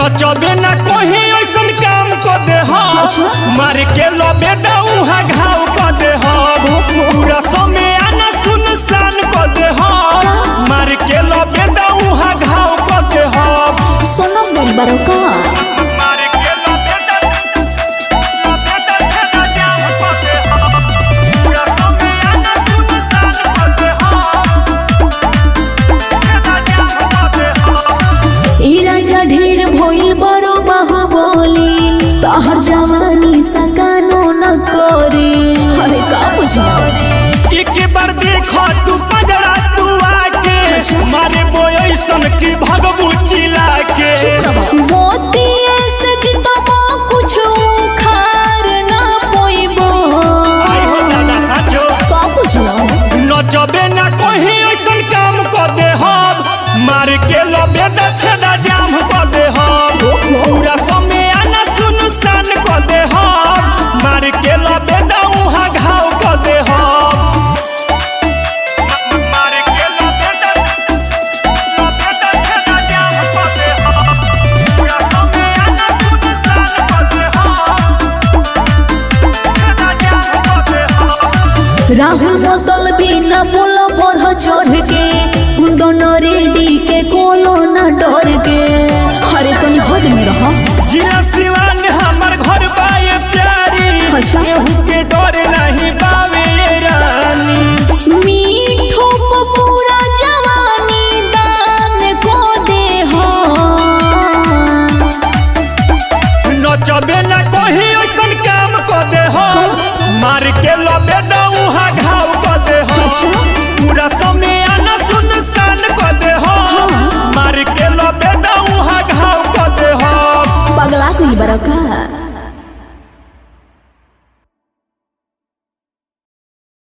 नचबे ना कोही ऐसन काम को दे मार के लबे दउहा घाव को दे पूरा समय आना सुनसान को दे मार के लबे दउहा घाव को दे सोनम बोल बारो का ढेर भइल बड़ो बाहुबली तहर जवानी सकानो न करे अरे का बुझा एक बार देखो तू पजरा तू आके मारे बोयसन की भगबू चिल्ला के मोती से जितबो कुछ खार ना पोइबो आई हो दादा साचो का बुझा नचबे ना कोही ऐसन काम को दे मार के लबे द छेदा जाम को दे पूरा समय आना सुनसान को दे मार के लबे द उहा घाव को दे मार के लबे द छेदा जाम को दे पूरा समय आना सुनसान को दे छेदा जाम को दे राहुल मतल बिना बोल बढ़ चढ़ के दोनों रेडी के कोलो ना डर के अरे तनी हद में रहा जिला सिवान हमर घर बाए प्यारी केहू के डर नहीं बावे रानी मीठो को पूरा जवानी दान को दे हो नचबे ना कोही ऐसन काम को दे मार के लबे दउहा घाव को दे पूरा समय आना सुनसान को दे मार के लबे दउहा घाव को दे पगला कोई बरका।